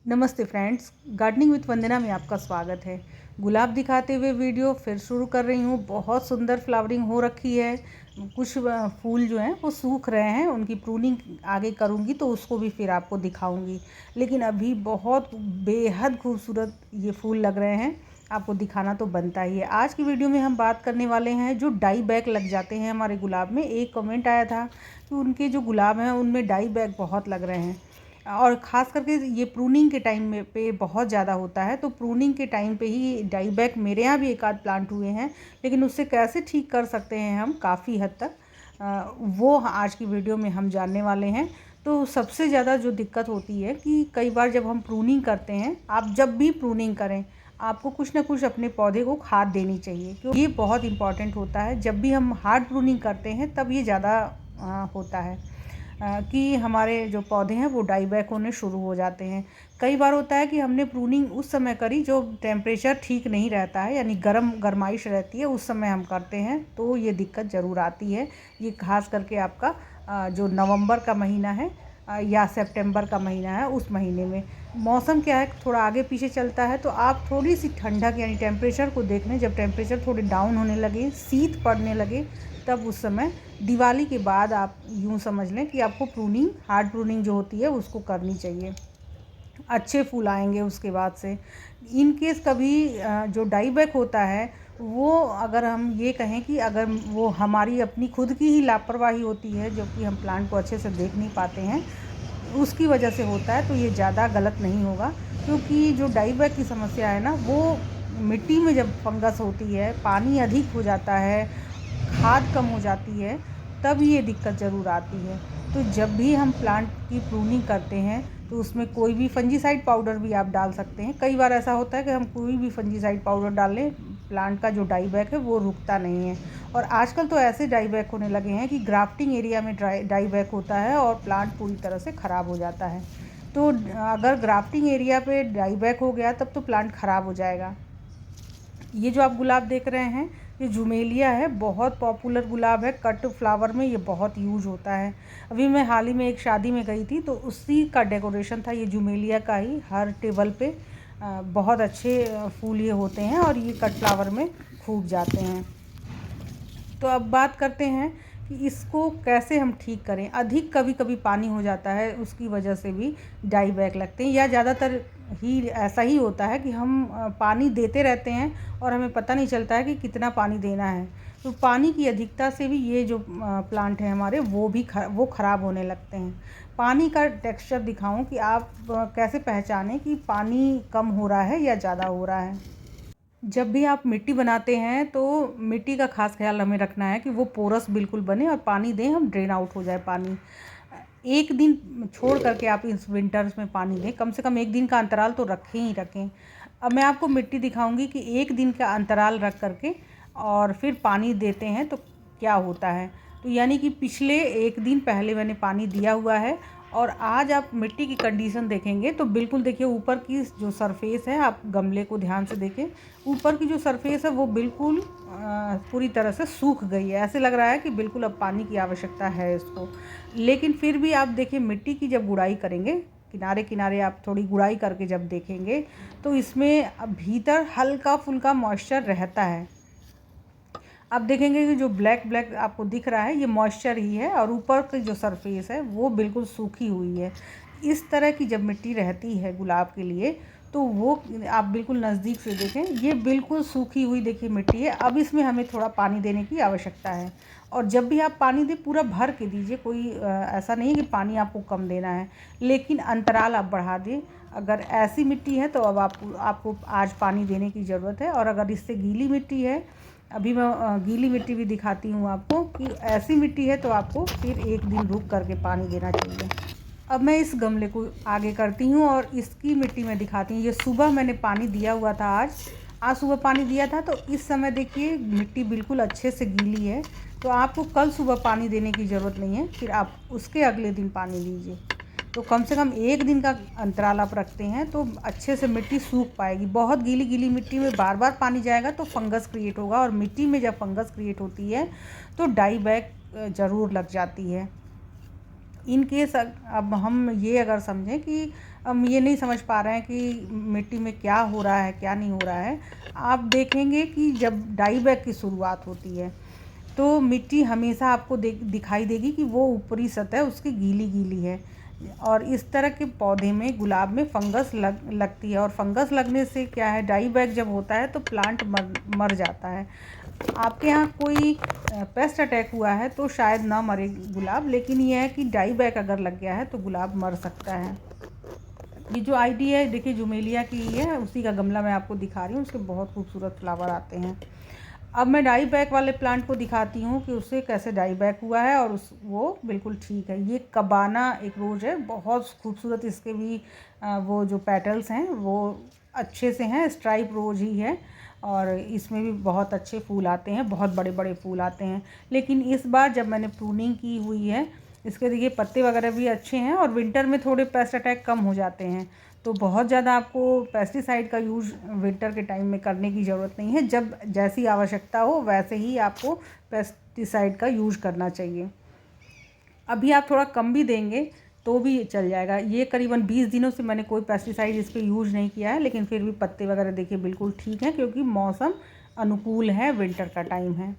नमस्ते friends, gardening with वंदना में आपका स्वागत है। गुलाब दिखाते हुए वीडियो फिर शुरू कर रही हूँ। बहुत सुंदर फ्लावरिंग हो रखी है। कुछ फूल जो हैं वो सूख रहे हैं, उनकी प्रूनिंग आगे करूँगी तो उसको भी फिर आपको दिखाऊँगी। लेकिन अभी बहुत बेहद खूबसूरत ये फूल लग रहे हैं, आपको दिखाना तो बनता ही है। आज की वीडियो में हम बात करने वाले हैं जो डाई बैग लग जाते हैं हमारे गुलाब में। एक कमेंट आया था कि उनके जो गुलाब हैं उनमें डाई बैग बहुत लग रहे हैं और ख़ास करके ये प्रूनिंग के टाइम में पे बहुत ज़्यादा होता है। तो प्रूनिंग के टाइम पे ही डाई बैग मेरे यहाँ भी एक आध प्लांट हुए हैं, लेकिन उससे कैसे ठीक कर सकते हैं हम काफ़ी हद तक, वो आज की वीडियो में हम जानने वाले हैं। तो सबसे ज़्यादा जो दिक्कत होती है कि कई बार जब हम प्रूनिंग करते हैं, आप जब भी प्रूनिंग करें आपको कुछ ना कुछ अपने पौधे को खाद देनी चाहिए, क्योंकि ये बहुत इम्पॉर्टेंट होता है। जब भी हम हार्ड प्रूनिंग करते हैं तब ये ज़्यादा होता है कि हमारे जो पौधे हैं वो डाई बैक होने शुरू हो जाते हैं। कई बार होता है कि हमने प्रूनिंग उस समय करी जो टेम्परेचर ठीक नहीं रहता है, यानी गरमाइश रहती है, उस समय हम करते हैं तो ये दिक्कत ज़रूर आती है। ये खास करके आपका जो नवंबर का महीना है या सितंबर का महीना है, उस महीने में मौसम क्या है थोड़ा आगे पीछे चलता है, तो आप थोड़ी सी ठंडक यानी टेम्परेचर को देख लें। जब टेम्परेचर थोड़े डाउन होने लगे, शीत पड़ने लगे, तब उस समय दिवाली के बाद आप यूँ समझ लें कि आपको प्रूनिंग, हार्ड प्रूनिंग जो होती है उसको करनी चाहिए। अच्छे फूल आएंगे उसके बाद से। इन केस कभी जो डाई बैक होता है वो, अगर हम ये कहें कि अगर वो हमारी अपनी खुद की ही लापरवाही होती है, जो कि हम प्लांट को अच्छे से देख नहीं पाते हैं, उसकी वजह से होता है, तो ये ज़्यादा गलत नहीं होगा। क्योंकि जो डाई बैक की समस्या है ना, वो मिट्टी में जब फंगस होती है, पानी अधिक हो जाता है, खाद कम हो जाती है, तब ये दिक्कत ज़रूर आती है। तो जब भी हम प्लांट की प्रूनिंग करते हैं तो उसमें कोई भी फंजीसाइड पाउडर भी आप डाल सकते हैं। कई बार ऐसा होता है कि हम कोई भी फंजीसाइड पाउडर डाल लें, प्लांट का जो डाई बैक है वो रुकता नहीं है। और आजकल तो ऐसे डाई बैक होने लगे हैं कि ग्राफ्टिंग एरिया में डाई बैक होता है और प्लांट पूरी तरह से ख़राब हो जाता है। तो अगर ग्राफ्टिंग एरिया पे डाई बैक हो गया तब तो प्लांट ख़राब हो जाएगा। ये जो आप गुलाब देख रहे हैं ये जुमेलिया है, बहुत पॉपुलर गुलाब है। कट फ्लावर में ये बहुत यूज होता है। अभी मैं हाल ही में एक शादी में गई थी तो उसी का डेकोरेशन था, ये जुमेलिया का ही। हर टेबल पे बहुत अच्छे फूल ये होते हैं और ये कट फ्लावर में खूब जाते हैं। तो अब बात करते हैं कि इसको कैसे हम ठीक करें। अधिक कभी कभी पानी हो जाता है, उसकी वजह से भी डाई बैक लगते हैं, या ज़्यादातर ही ऐसा ही होता है कि हम पानी देते रहते हैं और हमें पता नहीं चलता है कि कितना पानी देना है। तो पानी की अधिकता से भी ये जो प्लांट हैं हमारे वो ख़राब होने लगते हैं। पानी का टेक्सचर दिखाऊं कि आप कैसे पहचानें कि पानी कम हो रहा है या ज़्यादा हो रहा है। जब भी आप मिट्टी बनाते हैं तो मिट्टी का खास ख्याल हमें रखना है कि वो पोरस बिल्कुल बने और पानी दें, हम ड्रेन आउट हो जाए पानी। एक दिन छोड़ करके आप इस विंटर्स में पानी दें, कम से कम एक दिन का अंतराल तो रखें ही रखें। अब मैं आपको मिट्टी दिखाऊंगी कि एक दिन का अंतराल रख करके और फिर पानी देते हैं तो क्या होता है। तो यानी कि पिछले एक दिन पहले मैंने पानी दिया हुआ है और आज आप मिट्टी की कंडीशन देखेंगे तो बिल्कुल देखिए, ऊपर की जो सरफेस है, आप गमले को ध्यान से देखें, ऊपर की जो सरफेस है वो बिल्कुल पूरी तरह से सूख गई है। ऐसे लग रहा है कि बिल्कुल अब पानी की आवश्यकता है इसको। लेकिन फिर भी आप देखिए, मिट्टी की जब गुड़ाई करेंगे, किनारे किनारे आप थोड़ी गुड़ाई करके जब देखेंगे तो इसमें भीतर हल्का फुल्का मॉइस्चर रहता है। आप देखेंगे कि जो ब्लैक ब्लैक आपको दिख रहा है ये मॉइस्चर ही है और ऊपर की जो सरफेस है वो बिल्कुल सूखी हुई है। इस तरह की जब मिट्टी रहती है गुलाब के लिए तो वो आप बिल्कुल नज़दीक से देखें, ये बिल्कुल सूखी हुई देखिए मिट्टी है। अब इसमें हमें थोड़ा पानी देने की आवश्यकता है और जब भी आप पानी दें पूरा भर के दीजिए। कोई ऐसा नहीं है कि पानी आपको कम देना है, लेकिन अंतराल आप बढ़ा दें। अगर ऐसी मिट्टी है तो अब आपको आज पानी देने की ज़रूरत है। और अगर इससे गीली मिट्टी है, अभी मैं गीली मिट्टी भी दिखाती हूँ आपको कि ऐसी मिट्टी है तो आपको फिर एक दिन रुक करके पानी देना चाहिए। अब मैं इस गमले को आगे करती हूँ और इसकी मिट्टी में दिखाती हूँ। ये सुबह मैंने पानी दिया हुआ था, आज सुबह पानी दिया था, तो इस समय देखिए मिट्टी बिल्कुल अच्छे से गीली है। तो आपको कल सुबह पानी देने की ज़रूरत नहीं है, फिर आप उसके अगले दिन पानी दीजिए। तो कम से कम एक दिन का अंतराल आप रखते हैं तो अच्छे से मिट्टी सूख पाएगी। बहुत गीली गीली मिट्टी में बार बार पानी जाएगा तो फंगस क्रिएट होगा, और मिट्टी में जब फंगस क्रिएट होती है तो डाई बैक ज़रूर लग जाती है। इन केस अब हम ये अगर समझें कि हम ये नहीं समझ पा रहे हैं कि मिट्टी में क्या हो रहा है क्या नहीं हो रहा है। आप देखेंगे कि जब डाई बैग की शुरुआत होती है तो मिट्टी हमेशा आपको दिखाई देगी कि वो ऊपरी सतह उसकी गीली गीली है। और इस तरह के पौधे में, गुलाब में फंगस लगती है, और फंगस लगने से क्या है, डाई बैग जब होता है तो प्लांट मर जाता है। आपके यहाँ कोई पेस्ट अटैक हुआ है तो शायद ना मरे गुलाब, लेकिन ये है कि डाई बैग अगर लग गया है तो गुलाब मर सकता है। ये जो आईडी है देखिए जुमेलिया की है, उसी का गमला मैं आपको दिखा रही हूँ, उसके बहुत खूबसूरत फ्लावर आते हैं। अब मैं डाई बैग वाले प्लांट को दिखाती हूँ कि उससे कैसे डाई बैग हुआ है, और वो बिल्कुल ठीक है। ये कबाना एक रोज़ है, बहुत खूबसूरत, इसके भी वो जो पेटल्स हैं वो अच्छे से हैं, स्ट्राइप रोज़ ही है, और इसमें भी बहुत अच्छे फूल आते हैं, बहुत बड़े बड़े फूल आते हैं। लेकिन इस बार जब मैंने प्रूनिंग की हुई है, इसके देखिए पत्ते वगैरह भी अच्छे हैं, और विंटर में थोड़े पेस्ट अटैक कम हो जाते हैं। तो बहुत ज़्यादा आपको पेस्टिसाइड का यूज़ विंटर के टाइम में करने की ज़रूरत नहीं है। जब जैसी आवश्यकता हो वैसे ही आपको पेस्टिसाइड का यूज़ करना चाहिए। अभी आप थोड़ा कम भी देंगे तो भी चल जाएगा। ये करीबन 20 दिनों से मैंने कोई पेस्टिसाइड इस पर यूज़ नहीं किया है, लेकिन फिर भी पत्ते वगैरह देखिए बिल्कुल ठीक हैं, क्योंकि मौसम अनुकूल है, विंटर का टाइम है।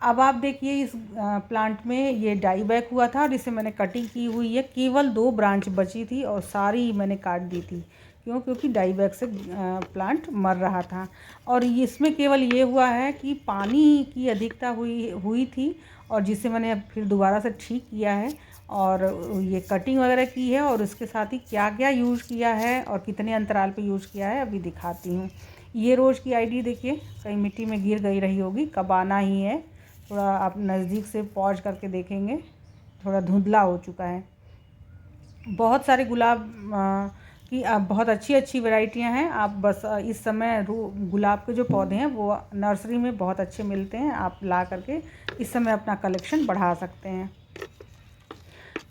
अब आप देखिए इस प्लांट में ये डाई बैक हुआ था, और इसे मैंने कटिंग की हुई है। केवल 2 ब्रांच बची थी और सारी मैंने काट दी थी। क्यों? क्योंकि डाई बैक से प्लांट मर रहा था। और इसमें केवल ये हुआ है कि पानी की अधिकता हुई थी, और जिसे मैंने अब फिर दोबारा से ठीक किया है, और ये कटिंग वगैरह की है, और उसके साथ ही क्या क्या यूज़ किया है और कितने अंतराल पे यूज़ किया है अभी दिखाती हूँ। ये रोज़ की आईडी देखिए कहीं मिट्टी में गिर गई रही होगी, कबाना ही है। थोड़ा आप नज़दीक से पॉज करके देखेंगे, थोड़ा धुंधला हो चुका है। बहुत सारे गुलाब की बहुत अच्छी अच्छी वैरायटियां हैं। आप बस इस समय गुलाब के जो पौधे हैं वो नर्सरी में बहुत अच्छे मिलते हैं, आप ला करके इस समय अपना कलेक्शन बढ़ा सकते हैं।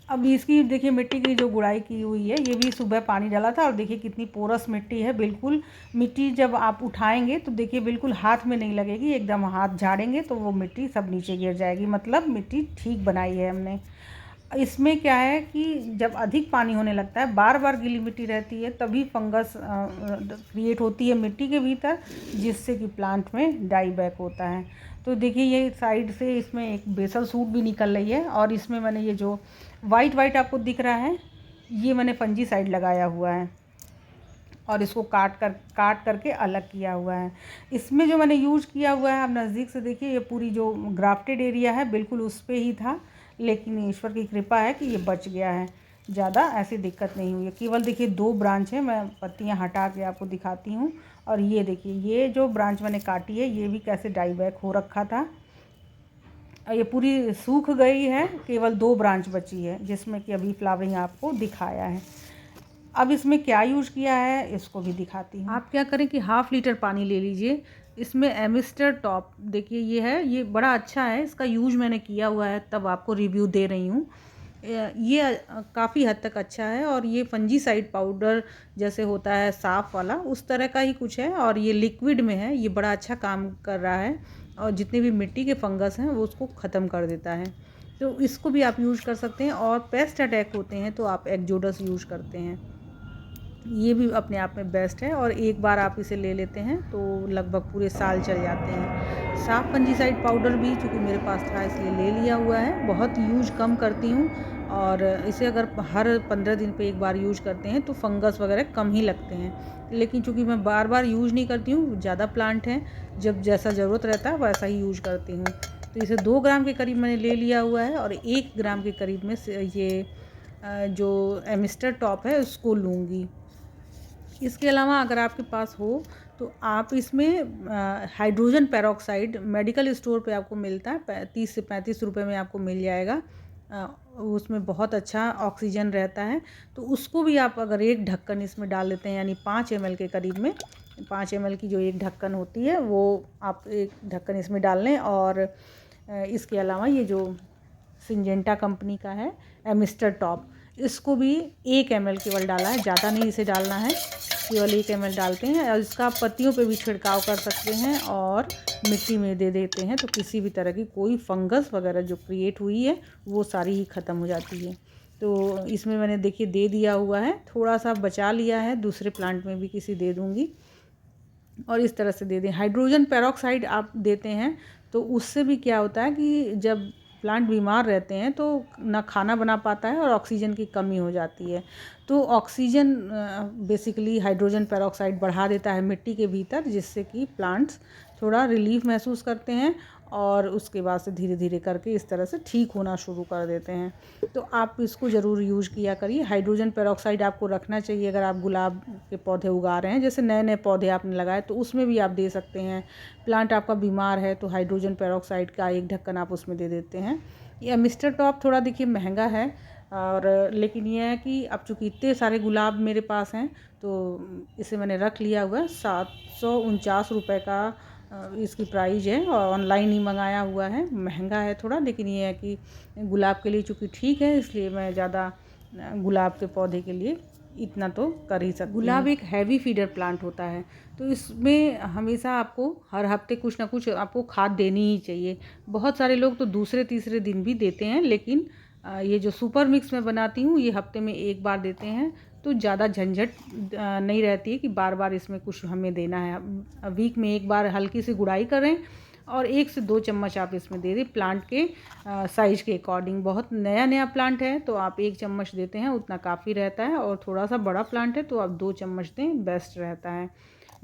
अब इसकी देखिए मिट्टी की जो गुड़ाई की हुई है, ये भी सुबह पानी डाला था, और देखिए कितनी पोरस मिट्टी है। बिल्कुल मिट्टी जब आप उठाएंगे तो देखिए बिल्कुल हाथ में नहीं लगेगी, एकदम हाथ झाड़ेंगे तो वो मिट्टी सब नीचे गिर जाएगी, मतलब मिट्टी ठीक बनाई है हमने। इसमें क्या है कि जब अधिक पानी होने लगता है, बार बार गीली मिट्टी रहती है, तभी फंगस क्रिएट होती है मिट्टी के भीतर, जिससे कि प्लांट में डाई बैक होता है। तो देखिए ये साइड से इसमें एक बेसल सूट भी निकल रही है, और इसमें मैंने ये जो वाइट वाइट आपको दिख रहा है, ये मैंने फंजीसाइड लगाया हुआ है, और इसको काट करके अलग किया हुआ है। इसमें जो मैंने यूज़ किया हुआ है, आप नज़दीक से देखिए, ये पूरी जो ग्राफ्टेड एरिया है बिल्कुल उस पर ही था, लेकिन ईश्वर की कृपा है कि ये बच गया है, ज़्यादा ऐसी दिक्कत नहीं हुई है। केवल देखिए 2 ब्रांच है, मैं पत्तियां हटा के आपको दिखाती हूँ। और ये देखिए ये जो ब्रांच मैंने काटी है, ये भी कैसे डाई बैक हो रखा था, ये पूरी सूख गई है, केवल 2 ब्रांच बची है, जिसमें कि अभी फ्लावरिंग आपको दिखाया है। अब इसमें क्या यूज़ किया है इसको भी दिखाती हूँ। आप क्या करें कि हाफ़ लीटर पानी ले लीजिए, इसमें एमिस्टर टॉप देखिए ये है, ये बड़ा अच्छा है, इसका यूज़ मैंने किया हुआ है, तब आपको रिव्यू दे रही हूँ। ये काफ़ी हद तक अच्छा है, और ये फंजीसाइड पाउडर जैसे होता है साफ़ वाला, उस तरह का ही कुछ है, और ये लिक्विड में है, ये बड़ा अच्छा काम कर रहा है, और जितने भी मिट्टी के फंगस हैं वो उसको ख़त्म कर देता है। तो इसको भी आप यूज़ कर सकते हैं। और पेस्ट अटैक होते हैं तो आप एक्जोडस यूज़ करते हैं, ये भी अपने आप में बेस्ट है, और एक बार आप इसे ले लेते हैं तो लगभग पूरे साल चल जाते हैं। साफ फंजीसाइड पाउडर भी चूँकि मेरे पास था इसलिए ले लिया हुआ है, बहुत यूज कम करती हूँ, और इसे अगर हर 15 दिन पे एक बार यूज करते हैं तो फंगस वगैरह कम ही लगते हैं। लेकिन चूँकि मैं बार बार यूज नहीं करती हूँ, ज़्यादा प्लांट हैं, जब जैसा ज़रूरत रहता है वैसा ही यूज करती हूँ। तो इसे 2 ग्राम के करीब मैंने ले लिया हुआ है, और 1 ग्राम के करीब में ये जो एमिस्टर टॉप है उसको लूँगी। इसके अलावा अगर आपके पास हो तो आप इसमें हाइड्रोजन पेरोक्साइड मेडिकल स्टोर पे आपको मिलता है, 30 से 35 रुपए में आपको मिल जाएगा। उसमें बहुत अच्छा ऑक्सीजन रहता है, तो उसको भी आप अगर 1 ढक्कन इसमें डाल लेते हैं, यानी 5 ml के करीब में, 5 ml की जो 1 ढक्कन होती है वो आप 1 ढक्कन इसमें डाल लें। और इसके अलावा ये जो सिंजेंटा कंपनी का है एमिस्टर टॉप, इसको भी 1 ml केवल डाला है, ज़्यादा नहीं इसे डालना है, केवल 1 ml डालते हैं। और इसका आप पत्तियों पे भी छिड़काव कर सकते हैं, और मिट्टी में दे देते हैं, तो किसी भी तरह की कोई फंगस वगैरह जो क्रिएट हुई है वो सारी ही ख़त्म हो जाती है। तो इसमें मैंने देखिए दे दिया हुआ है, थोड़ा सा बचा लिया है, दूसरे प्लांट में भी किसी दे दूँगी। और इस तरह से दे दें। हाइड्रोजन पेरोक्साइड आप देते हैं तो उससे भी क्या होता है कि जब प्लांट बीमार रहते हैं तो ना खाना बना पाता है और ऑक्सीजन की कमी हो जाती है। तो ऑक्सीजन बेसिकली हाइड्रोजन पेरोक्साइड बढ़ा देता है मिट्टी के भीतर, जिससे कि प्लांट्स थोड़ा रिलीफ महसूस करते हैं और उसके बाद से धीरे धीरे करके इस तरह से ठीक होना शुरू कर देते हैं। तो आप इसको ज़रूर यूज़ किया करिए। हाइड्रोजन पेरोक्साइड आपको रखना चाहिए अगर आप गुलाब के पौधे उगा रहे हैं, जैसे नए नए पौधे आपने लगाए तो उसमें भी आप दे सकते हैं। प्लांट आपका बीमार है तो हाइड्रोजन पेरोक्साइड का एक ढक्कन आप उसमें दे देते हैं। यह मिस्टर टॉप थोड़ा देखिए महंगा है, और लेकिन यह है कि अब चूँकि इतने सारे गुलाब मेरे पास हैं तो इसे मैंने रख लिया हुआ है। 749 रुपये का इसकी प्राइस है, और ऑनलाइन ही मंगाया हुआ है। महंगा है थोड़ा, लेकिन ये है कि गुलाब के लिए चूँकि ठीक है, इसलिए मैं ज़्यादा गुलाब के पौधे के लिए इतना तो कर ही सकती हूँ। गुलाब एक हैवी फीडर प्लांट होता है, तो इसमें हमेशा आपको हर हफ्ते कुछ ना कुछ आपको खाद देनी ही चाहिए। बहुत सारे लोग तो दूसरे तीसरे दिन भी देते हैं, लेकिन ये जो सुपर मिक्स मैं बनाती हूँ ये हफ्ते में एक बार देते हैं, तो ज़्यादा झंझट नहीं रहती है कि बार बार इसमें कुछ हमें देना है। वीक में एक बार हल्की सी गुड़ाई करें और 1 से 2 चम्मच आप इसमें दे दें प्लांट के साइज़ के अकॉर्डिंग। बहुत नया नया प्लांट है तो आप 1 चम्मच देते हैं उतना काफ़ी रहता है, और थोड़ा सा बड़ा प्लांट है तो आप 2 चम्मच दें, बेस्ट रहता है।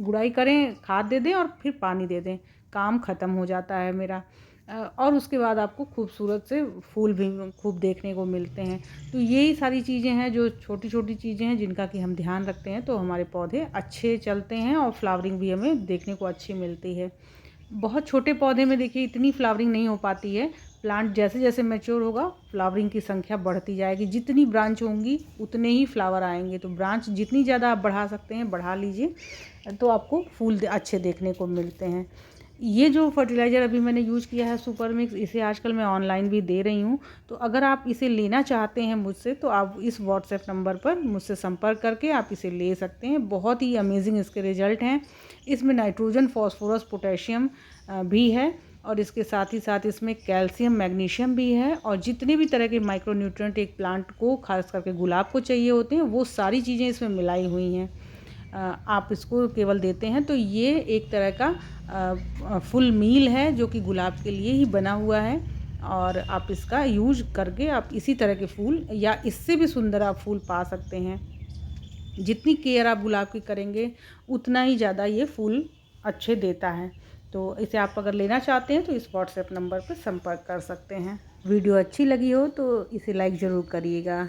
गुड़ाई करें, खाद दे दें और फिर पानी दे दें, काम ख़त्म हो जाता है मेरा। और उसके बाद आपको खूबसूरत से फूल भी खूब देखने को मिलते हैं। तो यही सारी चीज़ें हैं जो छोटी छोटी चीज़ें हैं जिनका कि हम ध्यान रखते हैं तो हमारे पौधे अच्छे चलते हैं और फ्लावरिंग भी हमें देखने को अच्छी मिलती है। बहुत छोटे पौधे में देखिए इतनी फ्लावरिंग नहीं हो पाती है। प्लांट जैसे जैसे मैच्योर होगा फ्लावरिंग की संख्या बढ़ती जाएगी, जितनी ब्रांच होंगी उतने ही फ्लावर आएंगे। तो ब्रांच जितनी ज़्यादा आप बढ़ा सकते हैं बढ़ा लीजिए, तो आपको फूल अच्छे देखने को मिलते हैं। ये जो फर्टिलाइज़र अभी मैंने यूज़ किया है सुपर मिक्स, इसे आजकल मैं ऑनलाइन भी दे रही हूँ। तो अगर आप इसे लेना चाहते हैं मुझसे तो आप इस व्हाट्सएप नंबर पर मुझसे संपर्क करके आप इसे ले सकते हैं। बहुत ही अमेजिंग इसके रिज़ल्ट हैं। इसमें नाइट्रोजन, फॉस्फोरस, पोटेशियम भी है, और इसके साथ ही साथ इसमें कैल्शियम, मैग्नीशियम भी है, और जितने भी तरह के माइक्रो न्यूट्रिएंट एक प्लांट को, खास करके गुलाब को चाहिए होते हैं, वो सारी चीज़ें इसमें मिलाई हुई हैं। आप इसको केवल देते हैं तो ये एक तरह का फुल मील है जो कि गुलाब के लिए ही बना हुआ है, और आप इसका यूज करके आप इसी तरह के फूल या इससे भी सुंदर आप फूल पा सकते हैं। जितनी केयर आप गुलाब की करेंगे उतना ही ज़्यादा ये फूल अच्छे देता है। तो इसे आप अगर लेना चाहते हैं तो इस व्हाट्सएप नंबर पर संपर्क कर सकते हैं। वीडियो अच्छी लगी हो तो इसे लाइक ज़रूर करिएगा।